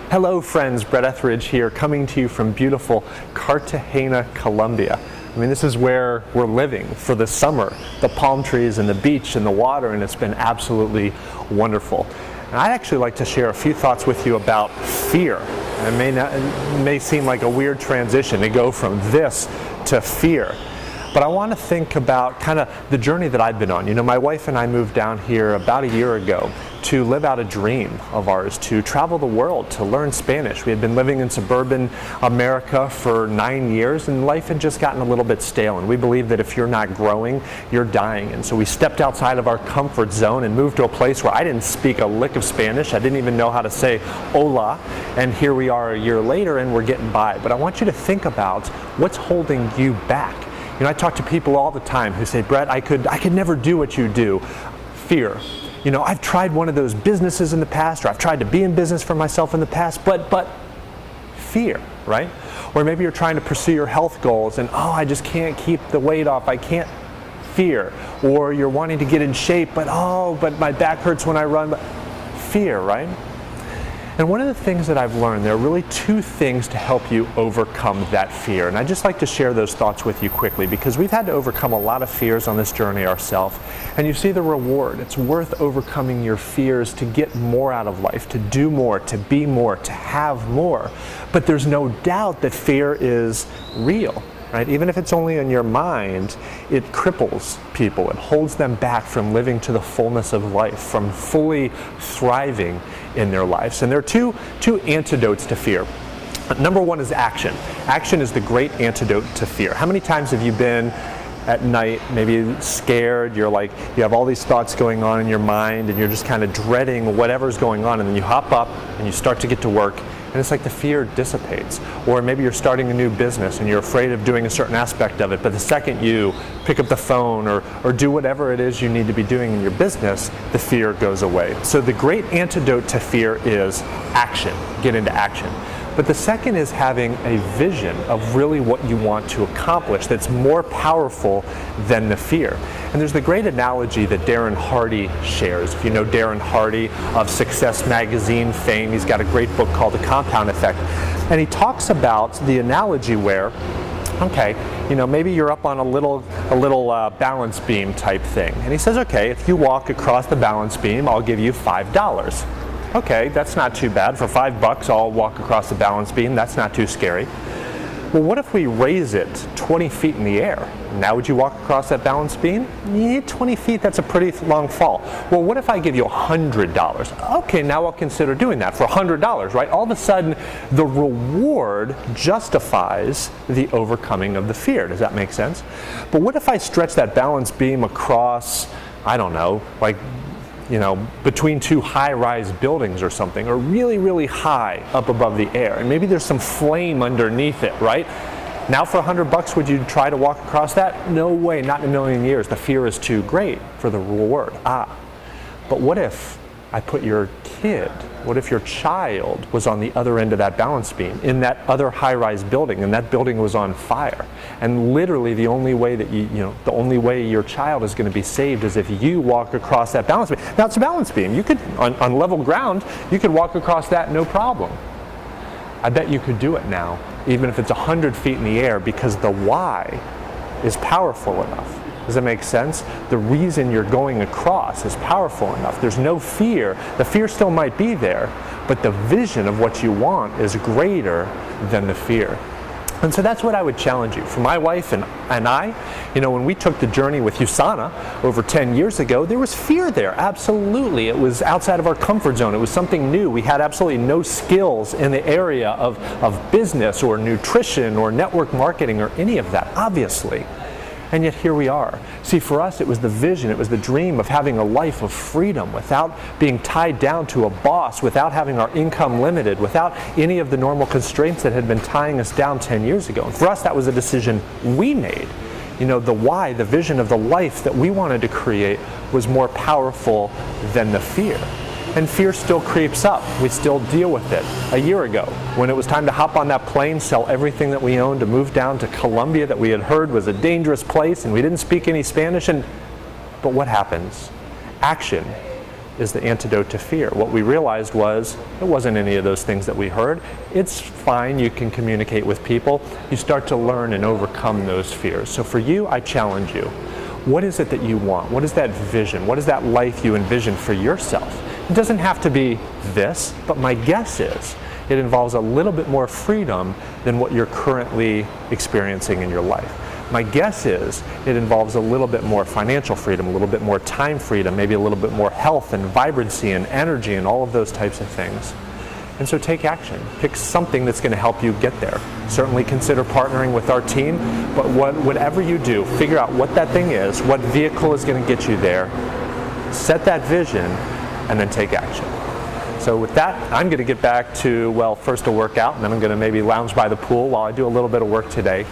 Hello friends, Brett Etheridge here, coming to you from beautiful Cartagena, Colombia. I mean, this is where we're living for the summer, the palm trees and the beach and the water, and it's been absolutely wonderful. And I'd actually like to share a few thoughts with you about fear. It may seem like a weird transition to go from this to fear. But I want to think about kind of the journey that I've been on. You know, my wife and I moved down here about a year ago to live out a dream of ours, to travel the world, to learn Spanish. We had been living in suburban America for 9 years, and life had just gotten a little bit stale. And we believe that if you're not growing, you're dying. And so we stepped outside of our comfort zone and moved to a place where I didn't speak a lick of Spanish. I didn't even know how to say hola. And here we are a year later, and we're getting by. But I want you to think about what's holding you back. You know, I talk to people all the time who say, Brett, I could never do what you do. Fear. You know, I've tried one of those businesses in the past, or I've tried to be in business for myself in the past, but fear, right? Or maybe you're trying to pursue your health goals and, I just can't keep the weight off. I can't. Fear. Or you're wanting to get in shape, but my back hurts when I run. Fear, right? And one of the things that I've learned, there are really two things to help you overcome that fear. And I'd just like to share those thoughts with you quickly, because we've had to overcome a lot of fears on this journey ourselves. And you see the reward. It's worth overcoming your fears to get more out of life, to do more, to be more, to have more. But there's no doubt that fear is real. Right? Even if it's only in your mind, it cripples people. It holds them back from living to the fullness of life, from fully thriving in their lives. And there are two antidotes to fear. Number one is action. Action is the great antidote to fear. How many times have you been at night, maybe scared, you have all these thoughts going on in your mind, and you're just kind of dreading whatever's going on, and then you hop up and you start to get to work, and it's like the fear dissipates. Or maybe you're starting a new business and you're afraid of doing a certain aspect of it, but the second you pick up the phone or do whatever it is you need to be doing in your business, the fear goes away. So the great antidote to fear is action. Get into action. But the second is having a vision of really what you want to accomplish that's more powerful than the fear. And there's the great analogy that Darren Hardy shares. If you know Darren Hardy of Success Magazine fame, he's got a great book called The Compound Effect. And he talks about the analogy where, maybe you're up on a little balance beam type thing. And he says, okay, if you walk across the balance beam, I'll give you $5. Okay, that's not too bad. For $5, I'll walk across the balance beam. That's not too scary. Well, what if we raise it 20 feet in the air? Now would you walk across that balance beam? Yeah, 20 feet, that's a pretty long fall. Well, what if I give you $100? Okay, now I'll consider doing that for $100, right? All of a sudden, the reward justifies the overcoming of the fear. Does that make sense? But what if I stretch that balance beam across, between two high-rise buildings or something, or really, really high up above the air, and maybe there's some flame underneath it, right? Now for $100, would you try to walk across that? No way, not in a million years. The fear is too great for the reward. But what if I put your kid, what if your child was on the other end of that balance beam, in that other high-rise building, and that building was on fire? And literally the only way that the only way your child is going to be saved is if you walk across that balance beam. Now it's a balance beam. You could, on level ground, you could walk across that no problem. I bet you could do it now, even if it's 100 feet in the air, because the why is powerful enough. Does that make sense? The reason you're going across is powerful enough. There's no fear. The fear still might be there, but the vision of what you want is greater than the fear. And so that's what I would challenge you. For my wife and I, when we took the journey with USANA over 10 years ago, there was fear there, absolutely. It was outside of our comfort zone. It was something new. We had absolutely no skills in the area of business or nutrition or network marketing or any of that, obviously. And yet here we are. See, for us, it was the vision, it was the dream of having a life of freedom without being tied down to a boss, without having our income limited, without any of the normal constraints that had been tying us down 10 years ago. And for us, that was a decision we made. The why, the vision of the life that we wanted to create was more powerful than the fear. And fear still creeps up. We still deal with it. A year ago, when it was time to hop on that plane, sell everything that we owned, to move down to Colombia that we had heard was a dangerous place, and we didn't speak any Spanish, but what happens? Action is the antidote to fear. What we realized was it wasn't any of those things that we heard. It's fine, you can communicate with people. You start to learn and overcome those fears. So for you, I challenge you. What is it that you want? What is that vision? What is that life you envision for yourself? It doesn't have to be this, but my guess is it involves a little bit more freedom than what you're currently experiencing in your life. My guess is it involves a little bit more financial freedom, a little bit more time freedom, maybe a little bit more health and vibrancy and energy and all of those types of things. And so take action. Pick something that's going to help you get there. Certainly consider partnering with our team, but whatever you do, figure out what that thing is, what vehicle is going to get you there, set that vision, and then take action. So with that, I'm going to get back to, well, first a workout, and then I'm going to maybe lounge by the pool while I do a little bit of work today.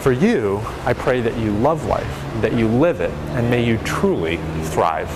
For you, I pray that you love life, that you live it, and may you truly thrive.